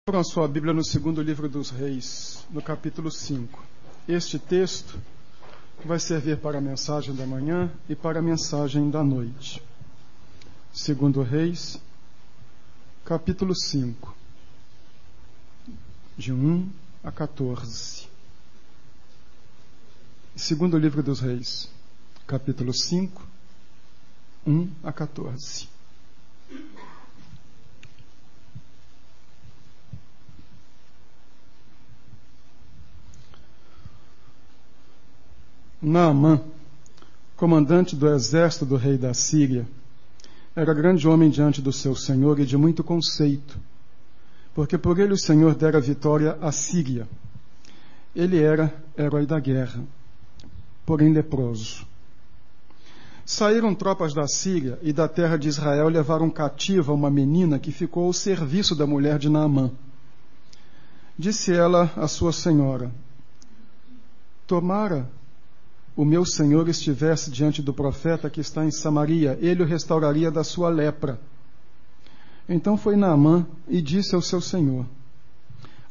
Abram sua Bíblia no segundo livro dos Reis, no capítulo 5. Este texto vai servir para a mensagem da manhã e para a mensagem da noite. Segundo Reis, capítulo 5, de 1 a 14. Segundo livro dos Reis, capítulo 5, 1 a 14. Naamã, comandante do exército do rei da Síria, era grande homem diante do seu senhor e de muito conceito, porque por ele o Senhor dera vitória à Síria. Ele era herói da guerra, porém leproso. Saíram tropas da Síria e da terra de Israel levaram cativa uma menina que ficou ao serviço da mulher de Naamã. Disse ela à sua senhora: tomara o meu senhor estivesse diante do profeta que está em Samaria, ele o restauraria da sua lepra. Então foi Naamã e disse ao seu senhor: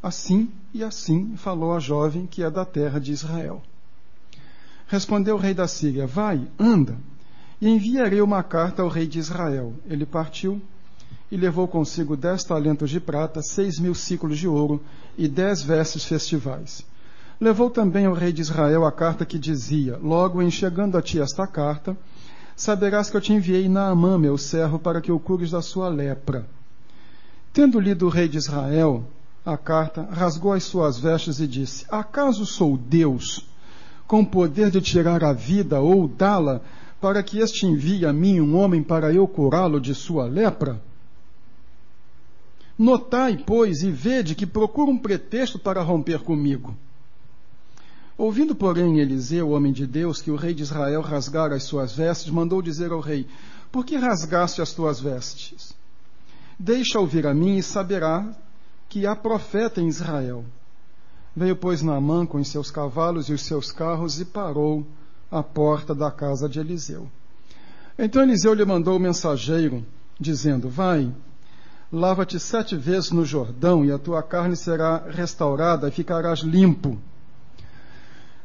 assim e assim falou a jovem que é da terra de Israel. Respondeu o rei da Síria: vai, anda, e enviarei uma carta ao rei de Israel. Ele partiu e levou consigo 10 talentos de prata, 6.000 siclos de ouro e 10 vestes festivais. Levou também ao rei de Israel a carta que dizia: logo em chegando a ti esta carta, saberás que eu te enviei Naamã, meu servo, para que o cures da sua lepra. Tendo lido o rei de Israel a carta, rasgou as suas vestes e disse: acaso sou Deus, com poder de tirar a vida ou dá-la, para que este envie a mim um homem para eu curá-lo de sua lepra? Notai, pois, e vede que procura um pretexto para romper comigo. Ouvindo, porém, Eliseu, homem de Deus, que o rei de Israel rasgara as suas vestes, mandou dizer ao rei: por que rasgaste as tuas vestes? Deixa ouvir a mim e saberá que há profeta em Israel. Veio, pois, Naamã com os seus cavalos e os seus carros e parou à porta da casa de Eliseu. Então Eliseu lhe mandou o mensageiro, dizendo: vai, lava-te 7 vezes no Jordão, e a tua carne será restaurada e ficarás limpo.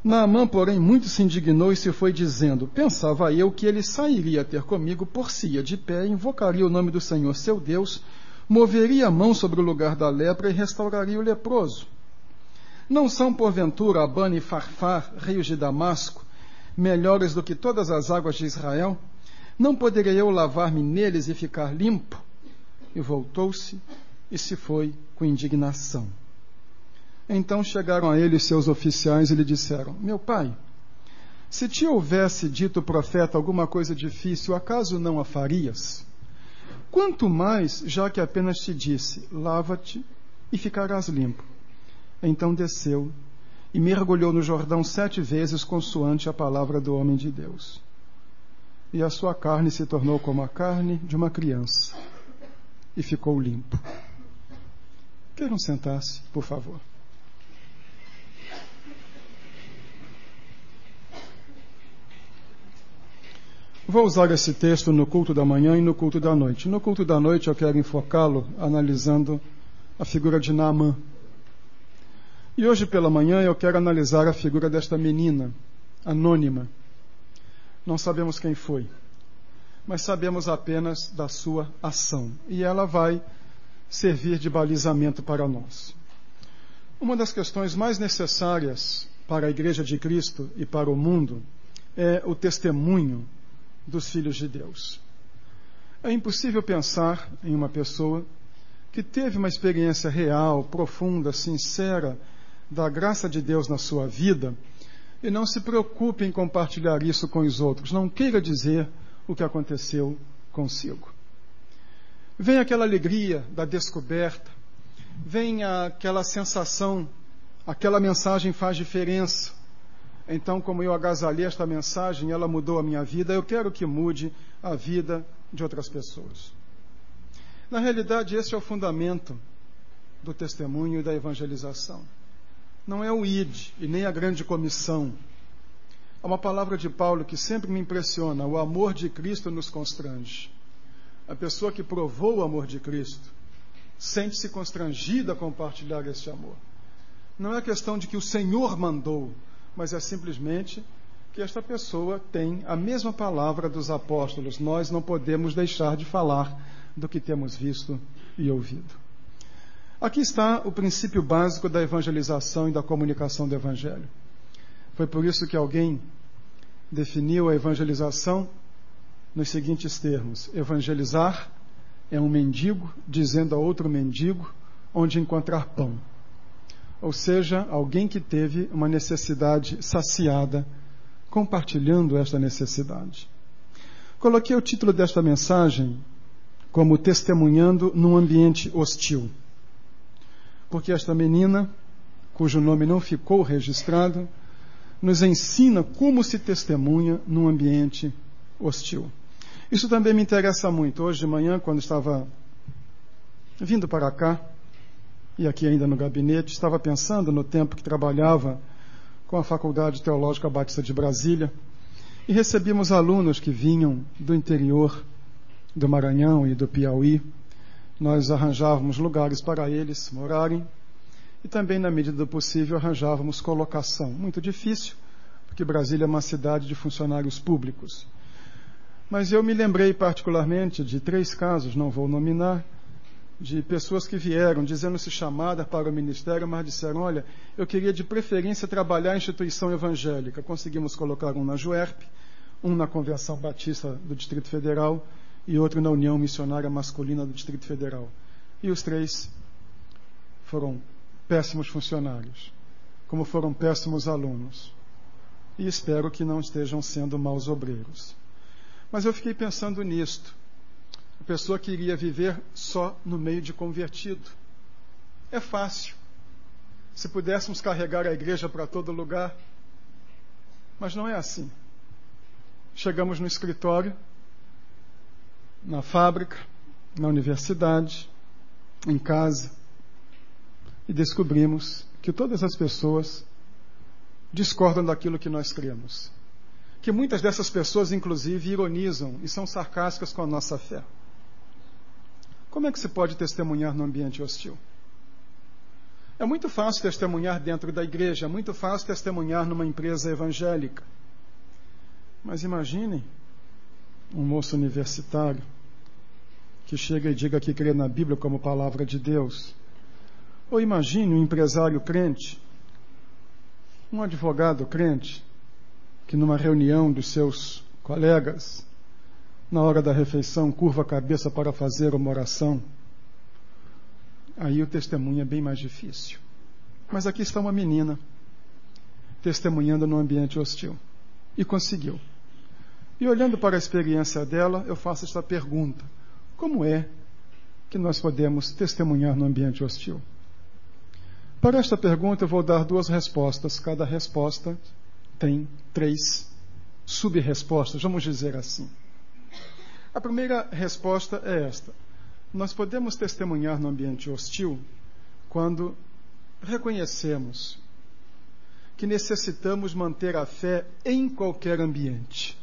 Naamã, porém, muito se indignou e se foi dizendo: pensava eu que ele sairia ter comigo, por-se-ia de pé, invocaria o nome do Senhor seu Deus, moveria a mão sobre o lugar da lepra e restauraria o leproso. Não são, porventura, Abana e Farfar, rios de Damasco, melhores do que todas as águas de Israel? Não poderia eu lavar-me neles e ficar limpo? E voltou-se e se foi com indignação. Então chegaram a ele seus oficiais e lhe disseram: meu pai, se te houvesse dito o profeta alguma coisa difícil, acaso não a farias? Quanto mais, já que apenas te disse: lava-te e ficarás limpo. Então desceu e mergulhou no Jordão 7 vezes, consoante a palavra do homem de Deus. E a sua carne se tornou como a carne de uma criança, e ficou limpo. Queiram sentar-se, por favor. Vou usar esse texto no culto da manhã e no culto da noite. No culto da noite eu quero enfocá-lo analisando a figura de Naamã. E hoje pela manhã eu quero analisar a figura desta menina, anônima. Não sabemos quem foi, mas sabemos apenas da sua ação. E ela vai servir de balizamento para nós. Uma das questões mais necessárias para a Igreja de Cristo e para o mundo é o testemunho dos filhos de Deus. É impossível pensar em uma pessoa que teve uma experiência real, profunda, sincera da graça de Deus na sua vida e não se preocupe em compartilhar isso com os outros, não queira dizer o que aconteceu consigo. Vem aquela alegria da descoberta, vem aquela sensação, aquela mensagem faz diferença. Então, como eu agasalhei esta mensagem, ela mudou a minha vida, eu quero que mude a vida de outras pessoas. Na realidade, esse é o fundamento do testemunho e da evangelização. Não é o id e nem a grande comissão. Há uma palavra de Paulo que sempre me impressiona: o amor de Cristo nos constrange. A pessoa que provou o amor de Cristo sente-se constrangida a compartilhar este amor. Não é questão de que o Senhor mandou, mas é simplesmente que esta pessoa tem a mesma palavra dos apóstolos. Nós não podemos deixar de falar do que temos visto e ouvido. Aqui está o princípio básico da evangelização e da comunicação do Evangelho. Foi por isso que alguém definiu a evangelização nos seguintes termos: evangelizar é um mendigo dizendo a outro mendigo onde encontrar pão. Ou seja, alguém que teve uma necessidade saciada, compartilhando esta necessidade. Coloquei o título desta mensagem como Testemunhando num Ambiente Hostil. Porque esta menina, cujo nome não ficou registrado, nos ensina como se testemunha num ambiente hostil. Isso também me interessa muito. Hoje de manhã, quando estava vindo para cá, e aqui ainda no gabinete, estava pensando no tempo que trabalhava com a Faculdade Teológica Batista de Brasília, e recebíamos alunos que vinham do interior do Maranhão e do Piauí. Nós arranjávamos lugares para eles morarem e também, na medida do possível, arranjávamos colocação. Muito difícil, porque Brasília é uma cidade de funcionários públicos. Mas eu me lembrei particularmente de 3 casos, não vou nominar, de pessoas que vieram dizendo-se chamada para o ministério, mas disseram: olha, eu queria de preferência trabalhar em instituição evangélica. Conseguimos colocar um na Juerp, um na Convenção Batista do Distrito Federal e outro na União Missionária Masculina do Distrito Federal. E os 3 foram péssimos funcionários, como foram péssimos alunos. E espero que não estejam sendo maus obreiros. Mas eu fiquei pensando nisto. A pessoa queria viver só no meio de convertido. É fácil. Se pudéssemos carregar a igreja para todo lugar. Mas não é assim. Chegamos no escritório, na fábrica, na universidade, em casa, e descobrimos que todas as pessoas discordam daquilo que nós cremos. Que muitas dessas pessoas, inclusive, ironizam e são sarcásticas com a nossa fé. Como é que se pode testemunhar num ambiente hostil? É muito fácil testemunhar dentro da igreja, é muito fácil testemunhar numa empresa evangélica. Mas imaginem um moço universitário que chega e diga que crê na Bíblia como palavra de Deus. Ou imagine um empresário crente, um advogado crente, que numa reunião dos seus colegas, na hora da refeição, curva a cabeça para fazer uma oração. Aí o testemunho é bem mais difícil. Mas aqui está uma menina testemunhando num ambiente hostil. E conseguiu. E olhando para a experiência dela, eu faço esta pergunta: como é que nós podemos testemunhar num ambiente hostil? Para esta pergunta eu vou dar 2 respostas. Cada resposta tem 3 sub-respostas, vamos dizer assim. A primeira resposta é esta: nós podemos testemunhar no ambiente hostil quando reconhecemos que necessitamos manter a fé em qualquer ambiente.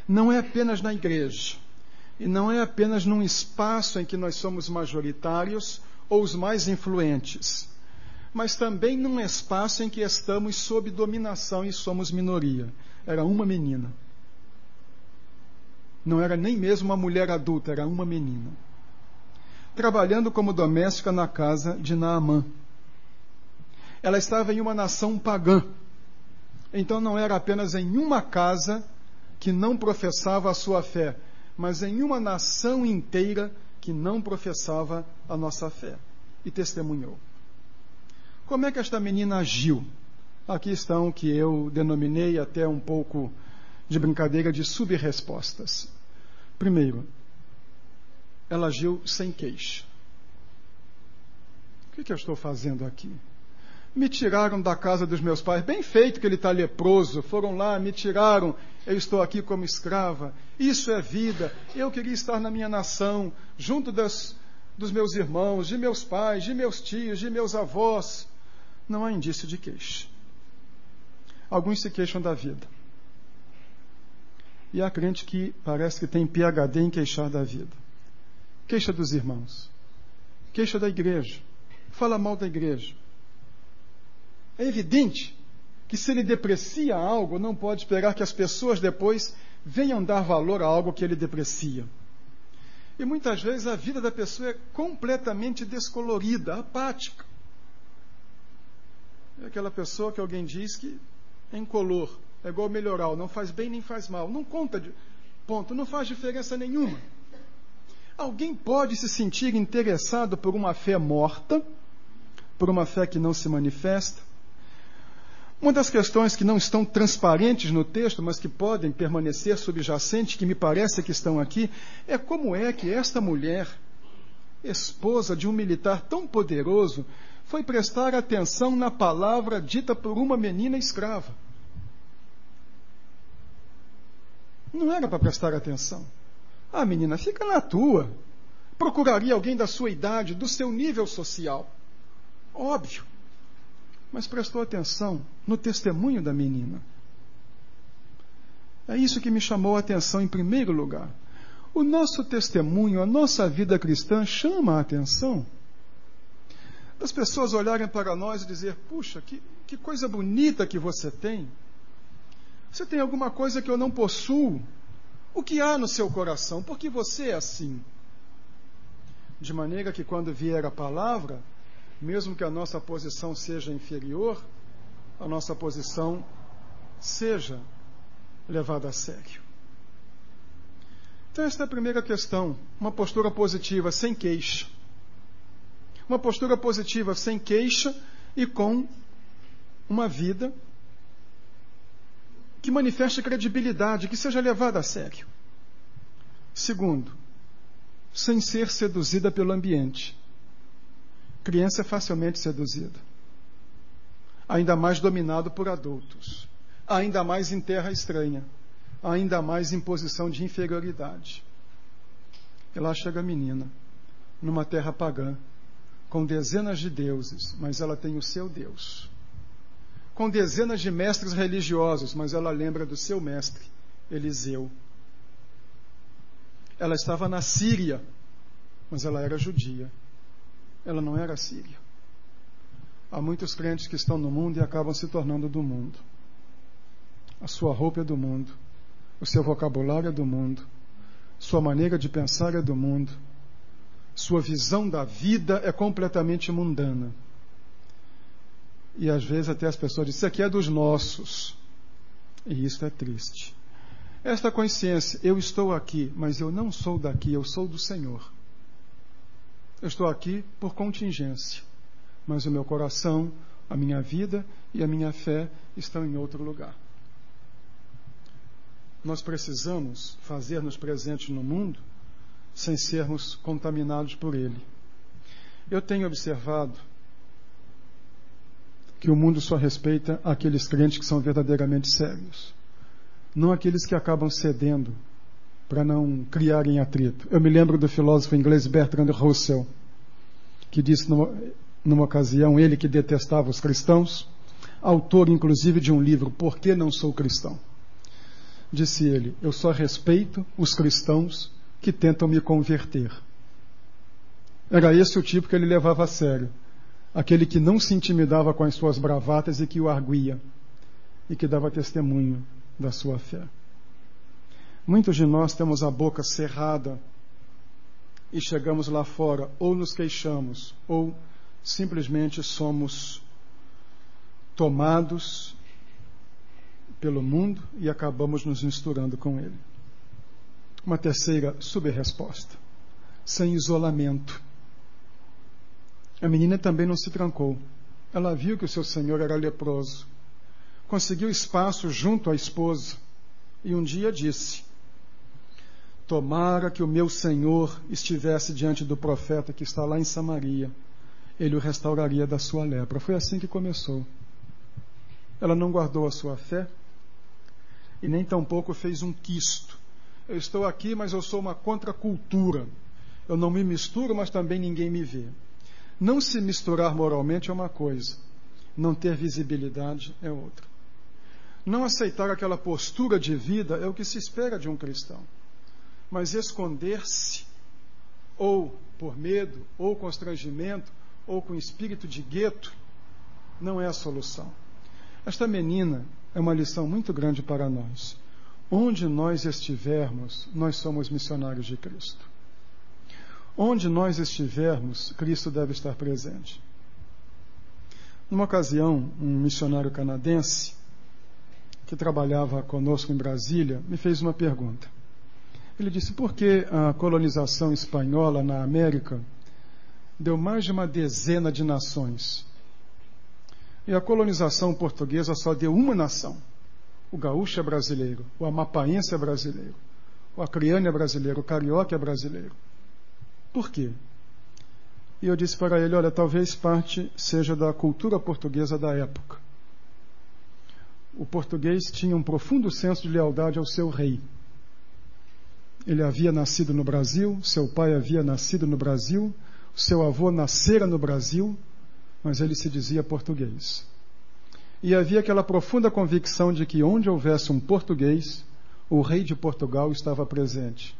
Não é apenas na igreja, e não é apenas num espaço em que nós somos majoritários ou os mais influentes, mas também num espaço em que estamos sob dominação e somos minoria. Era uma menina. Não era nem mesmo uma mulher adulta, era uma menina. Trabalhando como doméstica na casa de Naamã. Ela estava em uma nação pagã. Então não era apenas em uma casa que não professava a sua fé, mas em uma nação inteira que não professava a nossa fé. E testemunhou. Como é que esta menina agiu? Aqui estão o que eu denominei até um pouco de brincadeira de sub-respostas. Primeiro, ela agiu sem queixa. O que eu estou fazendo aqui? Me tiraram da casa dos meus pais. Bem feito que ele está leproso. Foram lá, me tiraram. Eu estou aqui como escrava. Isso é vida. Eu queria estar na minha nação, junto dos meus irmãos, de meus pais, de meus tios, de meus avós. Não há indício de queixa. Alguns se queixam da vida. E há crente que parece que tem PhD em queixar da vida. Queixa dos irmãos. queixa da igreja, fala mal da igreja. É evidente que se ele deprecia algo, não pode esperar que as pessoas depois venham dar valor a algo que ele deprecia. E muitas vezes a vida da pessoa é completamente descolorida, apática. É aquela pessoa que alguém diz que é incolor, é igual melhoral, não faz bem nem faz mal, não conta de ponto, não faz diferença nenhuma. Alguém pode se sentir interessado por uma fé morta, por uma fé que não se manifesta. Uma das questões que não estão transparentes no texto, mas que podem permanecer subjacentes, que me parece que estão aqui, é como é que esta mulher, esposa de um militar tão poderoso, foi prestar atenção na palavra dita por uma menina escrava. Não era para prestar atenção. Ah, menina, fica na tua. Procuraria alguém da sua idade, do seu nível social. Óbvio. Mas prestou atenção no testemunho da menina. É isso que me chamou a atenção em primeiro lugar. O nosso testemunho, a nossa vida cristã chama a atenção. As pessoas olharem para nós e dizer, puxa, que coisa bonita que você tem. Você tem alguma coisa que eu não possuo. O que há no seu coração? Porque você é assim. De maneira que quando vier a palavra, mesmo que a nossa posição seja inferior, a nossa posição seja levada a sério. Então esta é a primeira questão, uma postura positiva sem queixa. Uma postura positiva sem queixa e com uma vida que manifeste credibilidade, que seja levada a sério. Segundo, sem ser seduzida pelo ambiente. Criança é facilmente seduzida. Ainda mais dominado por adultos. Ainda mais em terra estranha. Ainda mais em posição de inferioridade. E lá chega a menina, numa terra pagã, com dezenas de deuses, mas ela tem o seu Deus. Com dezenas de mestres religiosos, mas ela lembra do seu mestre, Eliseu. Ela estava na Síria, mas ela era judia. Ela não era síria. Há muitos crentes que estão no mundo e acabam se tornando do mundo. A sua roupa é do mundo, o seu vocabulário é do mundo, sua maneira de pensar é do mundo, sua visão da vida é completamente mundana. E às vezes até as pessoas dizem, isso aqui é dos nossos. E isso é triste. Esta consciência, eu estou aqui, mas eu não sou daqui, eu sou do Senhor. Eu estou aqui por contingência, mas o meu coração, a minha vida e a minha fé estão em outro lugar. Nós precisamos fazer-nos presentes no mundo sem sermos contaminados por ele. Eu tenho observado que o mundo só respeita aqueles crentes que são verdadeiramente sérios, não aqueles que acabam cedendo para não criarem atrito. Eu me lembro do filósofo inglês Bertrand Russell, que disse numa ocasião, ele que detestava os cristãos, autor inclusive de um livro, Por que não sou cristão? Disse ele, eu só respeito os cristãos que tentam me converter. Era esse o tipo que ele levava a sério. Aquele que não se intimidava com as suas bravatas e que o arguía e que dava testemunho da sua fé. Muitos de nós temos a boca cerrada e chegamos lá fora, ou nos queixamos, ou simplesmente somos tomados pelo mundo e acabamos nos misturando com ele. Uma terceira subresposta, sem isolamento. A menina também não se trancou. Ela viu que o seu senhor era leproso. Conseguiu espaço junto à esposa e um dia disse, tomara que o meu senhor estivesse diante do profeta que está lá em Samaria, ele o restauraria da sua lepra. Foi assim que começou. Ela não guardou a sua fé e nem tampouco fez um quisto. Eu estou aqui, mas eu sou uma contracultura. Eu não me misturo, mas também ninguém me vê. Não se misturar moralmente é uma coisa, não ter visibilidade é outra. Não aceitar aquela postura de vida é o que se espera de um cristão. Mas esconder-se ou por medo, ou constrangimento, ou com espírito de gueto, não é a solução. Esta menina é uma lição muito grande para nós. Onde nós estivermos, nós somos missionários de Cristo. Onde nós estivermos, Cristo deve estar presente. Numa ocasião, um missionário canadense, que trabalhava conosco em Brasília, me fez uma pergunta. Ele disse, por que a colonização espanhola na América deu mais de uma dezena de nações? E a colonização portuguesa só deu uma nação. O gaúcho é brasileiro, o amapaense é brasileiro, o acreano é brasileiro, o carioca é brasileiro. Por quê? E eu disse para ele, olha, talvez parte seja da cultura portuguesa da época. O português tinha um profundo senso de lealdade ao seu rei. Ele havia nascido no Brasil, seu pai havia nascido no Brasil, seu avô nascera no Brasil, mas ele se dizia português. E havia aquela profunda convicção de que onde houvesse um português, o rei de Portugal estava presente.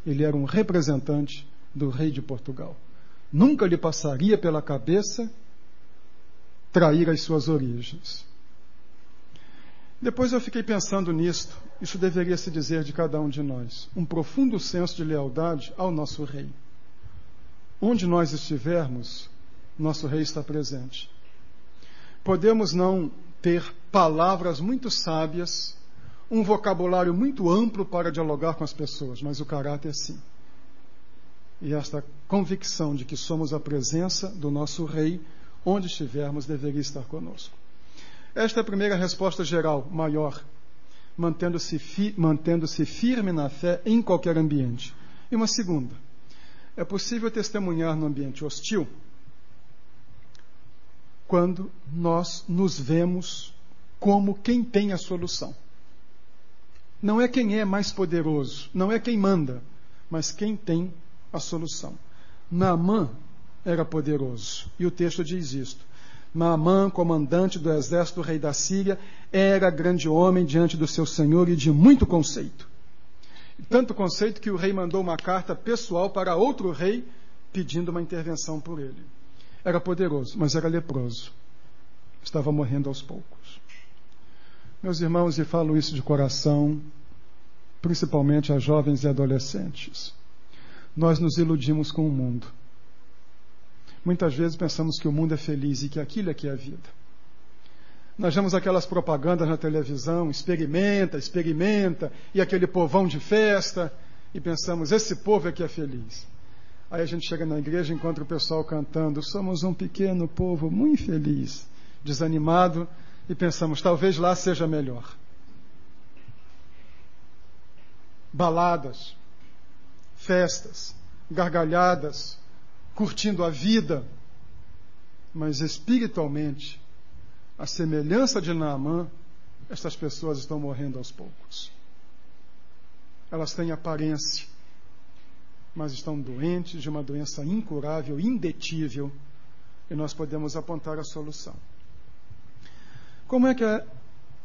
Ele era um representante do rei de Portugal. Nunca lhe passaria pela cabeça trair as suas origens. Depois eu fiquei pensando nisto. Isso deveria se dizer de cada um de nós. Um profundo senso de lealdade ao nosso rei. Onde nós estivermos, nosso rei está presente. Podemos não ter palavras muito sábias, um vocabulário muito amplo para dialogar com as pessoas, mas o caráter sim. E esta convicção de que somos a presença do nosso rei, onde estivermos, deveria estar conosco. Esta é a primeira resposta geral, maior, mantendo-se firme na fé em qualquer ambiente. E uma segunda, é possível testemunhar no ambiente hostil quando nós nos vemos como quem tem a solução. Não é quem é mais poderoso, não é quem manda, mas quem tem a solução. Naamã era poderoso, e o texto diz isto. Naamã, comandante do exército do rei da Síria, era grande homem diante do seu senhor e de muito conceito. Tanto conceito que o rei mandou uma carta pessoal para outro rei pedindo uma intervenção por ele. Era poderoso, mas era leproso. Estava morrendo aos poucos. Meus irmãos, e falo isso de coração, principalmente a jovens e adolescentes. Nós nos iludimos com o mundo. Muitas vezes pensamos que o mundo é feliz e que aquilo é que é a vida. Nós vemos aquelas propagandas na televisão, experimenta, e aquele povão de festa, e pensamos, esse povo é que é feliz. Aí a gente chega na igreja e encontra o pessoal cantando, somos um pequeno povo muito infeliz, desanimado, e pensamos, talvez lá seja melhor. Baladas, festas, gargalhadas, curtindo a vida, mas espiritualmente, a semelhança de Naamã, estas pessoas estão morrendo aos poucos. Elas têm aparência, mas estão doentes de uma doença incurável, indetível, e nós podemos apontar a solução. Como é que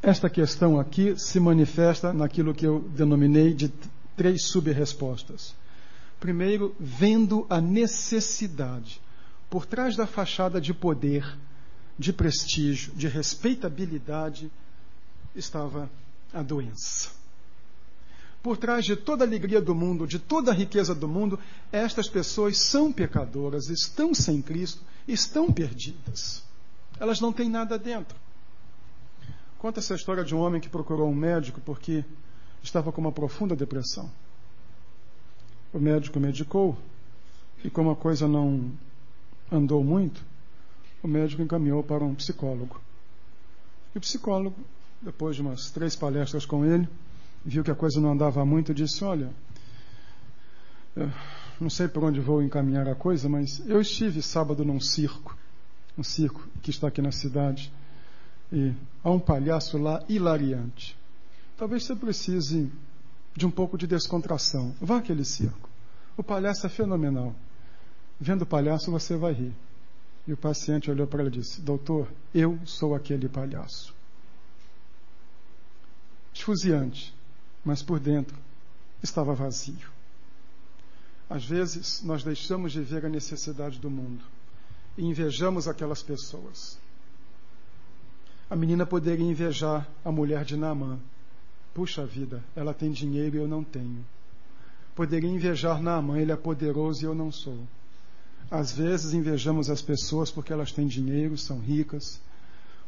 esta questão aqui se manifesta naquilo que eu denominei de 3 sub-respostas? Primeiro, vendo a necessidade. Por trás da fachada de poder, de prestígio, de respeitabilidade, estava a doença. Por trás de toda a alegria do mundo, de toda a riqueza do mundo, estas pessoas são pecadoras, estão sem Cristo, estão perdidas. Elas não têm nada dentro. Conta essa história de um homem que procurou um médico porque estava com uma profunda depressão. O médico medicou e, como a coisa não andou muito, o médico encaminhou para um psicólogo. E o psicólogo, depois de umas 3 palestras com ele, viu que a coisa não andava muito e disse, olha, não sei por onde vou encaminhar a coisa, mas eu estive sábado num circo, um circo que está aqui na cidade, e há um palhaço lá hilariante. Talvez você precise de um pouco de descontração. Vá àquele circo. O palhaço é fenomenal. Vendo o palhaço, você vai rir. E o paciente olhou para ele e disse, doutor, eu sou aquele palhaço. Esfuziante, mas por dentro estava vazio. Às vezes, nós deixamos de ver a necessidade do mundo e invejamos aquelas pessoas. A menina poderia invejar a mulher de Naamã. Puxa vida, ela tem dinheiro e eu não tenho. Poderia invejar Naamã, ele é poderoso e eu não sou. Às vezes invejamos as pessoas porque elas têm dinheiro, são ricas,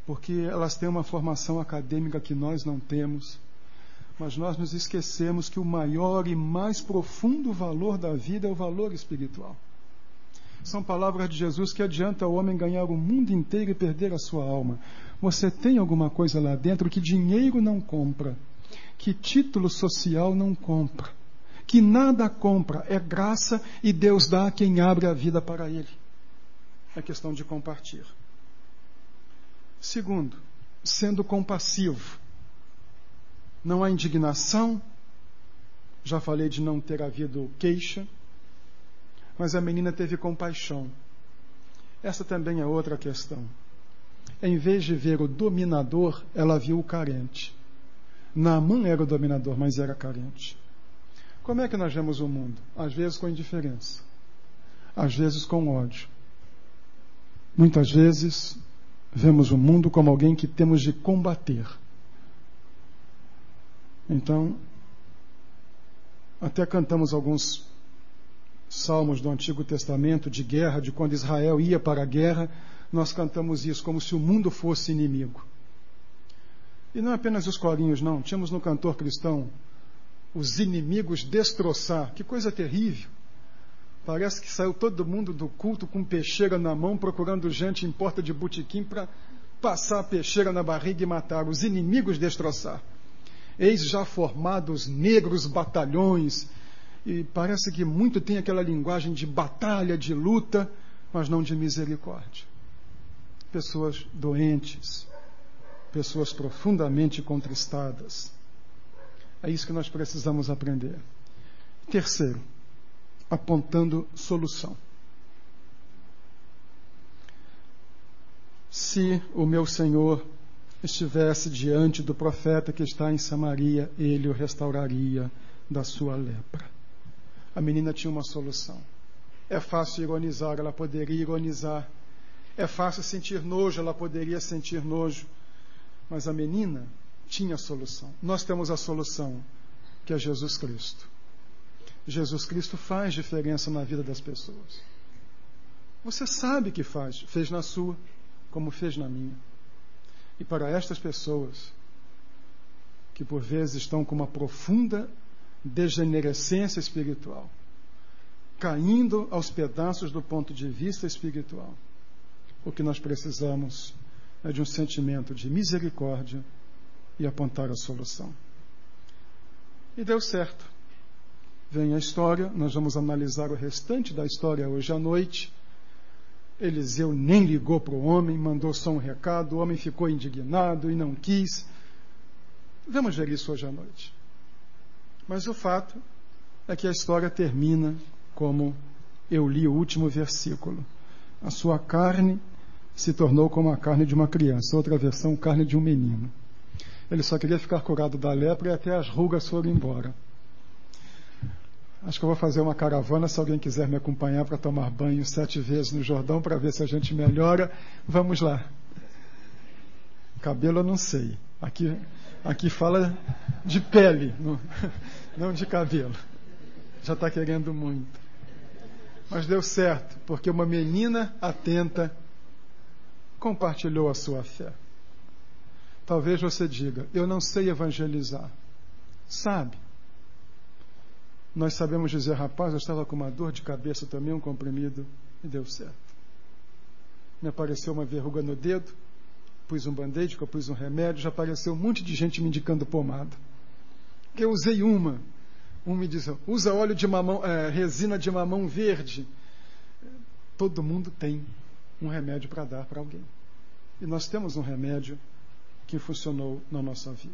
porque elas têm uma formação acadêmica que nós não temos. Mas nós nos esquecemos que o maior e mais profundo valor da vida é o valor espiritual. São palavras de Jesus que adianta ao homem ganhar o mundo inteiro e perder a sua alma. Você tem alguma coisa lá dentro que dinheiro não compra, que título social não compra, que nada compra, é graça e Deus dá a quem abre a vida para Ele. É questão de compartilhar. Segundo, sendo compassivo. Não há indignação, já falei de não ter havido queixa, mas a menina teve compaixão. Essa também é outra questão. Em vez de ver o dominador, ela viu o carente. Naamã era o dominador, mas era carente. Como é que nós vemos o mundo? Às vezes com indiferença, às vezes com ódio. Muitas vezes vemos o mundo como alguém que temos de combater. Então, até cantamos alguns salmos do Antigo Testamento de guerra, de quando Israel ia para a guerra, nós cantamos isso como se o mundo fosse inimigo. E não apenas os corinhos, não. Tínhamos no cantor cristão os inimigos destroçar. Que coisa terrível. Parece que saiu todo mundo do culto com peixeira na mão, procurando gente em porta de botequim para passar a peixeira na barriga e matar. Os inimigos destroçar. Eis já formados negros batalhões. E parece que muito tem aquela linguagem de batalha, de luta, mas não de misericórdia. Pessoas doentes, pessoas profundamente contristadas. É isso que nós precisamos aprender. Terceiro, apontando solução. Se o meu Senhor estivesse diante do profeta que está em Samaria, ele o restauraria da sua lepra. A menina tinha uma solução. É fácil ironizar, ela poderia ironizar. É fácil sentir nojo, ela poderia sentir nojo. Mas a menina tinha a solução. Nós temos a solução, que é Jesus Cristo. Jesus Cristo faz diferença na vida das pessoas. Você sabe que faz. Fez na sua, como fez na minha. E para estas pessoas, que por vezes estão com uma profunda degenerescência espiritual, caindo aos pedaços do ponto de vista espiritual, o que nós precisamos é de um sentimento de misericórdia e apontar a solução. E deu certo. Vem a história, nós vamos analisar o restante da história hoje à noite. Eliseu nem ligou para o homem, mandou só um recado, o homem ficou indignado e não quis. Vamos ver isso hoje à noite. Mas o fato é que a história termina como eu li o último versículo. A sua carne se tornou como a carne de uma criança. Outra versão, carne de um menino. Ele só queria ficar curado da lepra e até as rugas foram embora. Acho que eu vou fazer uma caravana, se alguém quiser me acompanhar para tomar banho 7 vezes no Jordão, para ver se a gente melhora. Vamos lá. Cabelo eu não sei. Aqui fala de pele, não de cabelo. Já está querendo muito. Mas deu certo, porque uma menina atenta compartilhou a sua fé. Talvez você diga, eu não sei evangelizar. Sabe? Nós sabemos dizer, rapaz, eu estava com uma dor de cabeça, tomei um comprimido e deu certo. Me apareceu uma verruga no dedo, pus um band-aid, eu pus um remédio, já apareceu um monte de gente me indicando pomada. Eu usei uma. Um me diz, usa óleo de mamão, resina de mamão verde. Todo mundo tem um remédio para dar para alguém. E nós temos um remédio que funcionou na nossa vida.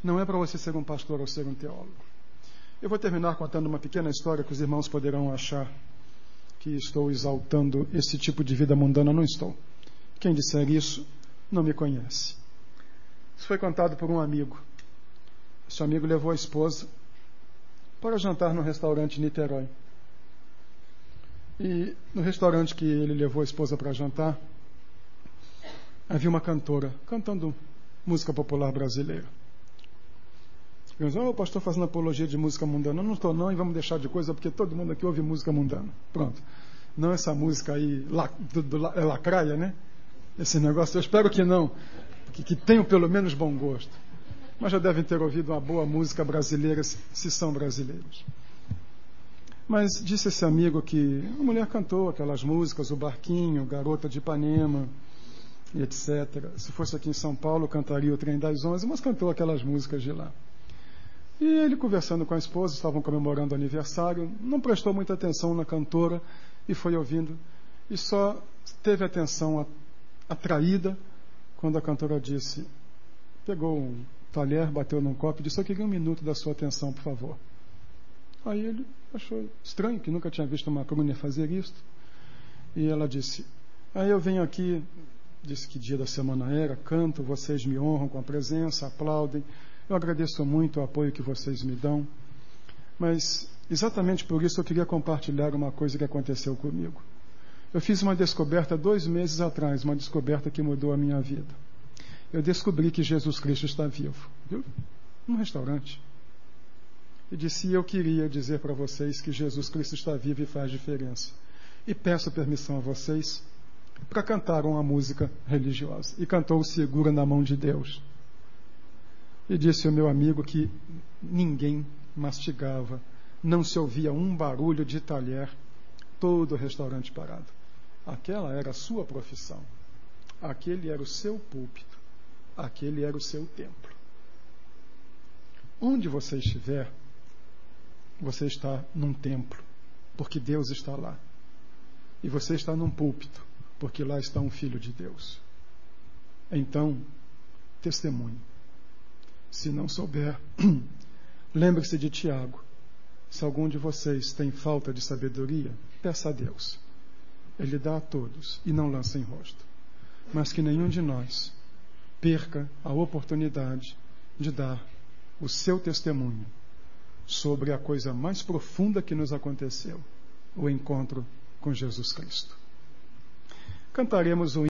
Não é para você ser um pastor ou ser um teólogo. Eu vou terminar contando uma pequena história que os irmãos poderão achar que estou exaltando esse tipo de vida mundana. Não estou. Quem disser isso não me conhece. Isso foi contado por um amigo. Esse amigo levou a esposa para jantar num restaurante em Niterói. E no restaurante que ele levou a esposa para jantar, havia uma cantora cantando música popular brasileira. Eu disse, o pastor fazendo apologia de música mundana. Não estou não, e vamos deixar de coisa, porque todo mundo aqui ouve música mundana. Pronto. Não essa música aí, é lacraia, né? Esse negócio, eu espero que não, que tenham pelo menos bom gosto. Mas já devem ter ouvido uma boa música brasileira, se são brasileiros. Mas disse esse amigo que a mulher cantou aquelas músicas, o Barquinho, Garota de Ipanema, e etc. Se fosse aqui em São Paulo, cantaria o Trem das 11, mas cantou aquelas músicas de lá. E ele, conversando com a esposa, estavam comemorando o aniversário, não prestou muita atenção na cantora e foi ouvindo, e só teve atenção atraída quando a cantora disse, pegou um talher, bateu num copo e disse, eu queria 1 minuto da sua atenção, por favor. Aí ele achou estranho, que nunca tinha visto uma crônia fazer isso, e ela disse, aí eu venho aqui, disse que dia da semana era, canto, vocês me honram com a presença, aplaudem, eu agradeço muito o apoio que vocês me dão, mas exatamente por isso eu queria compartilhar uma coisa que aconteceu comigo. Eu fiz uma descoberta 2 meses atrás, uma descoberta que mudou a minha vida. Eu descobri que Jesus Cristo está vivo, viu? Num restaurante. E disse, eu queria dizer para vocês que Jesus Cristo está vivo e faz diferença. E peço permissão a vocês para cantar uma música religiosa. E cantou Segura na Mão de Deus. E disse o meu amigo que ninguém mastigava, não se ouvia um barulho de talher, todo o restaurante parado. Aquela era a sua profissão, aquele era o seu púlpito, aquele era o seu templo. Onde você estiver, você está num templo, porque Deus está lá. E você está num púlpito, porque lá está um filho de Deus. Então, testemunhe. Se não souber, lembre-se de Tiago. Se algum de vocês tem falta de sabedoria, peça a Deus. Ele dá a todos e não lança em rosto. Mas que nenhum de nós perca a oportunidade de dar o seu testemunho sobre a coisa mais profunda que nos aconteceu, o encontro com Jesus Cristo. Cantaremos o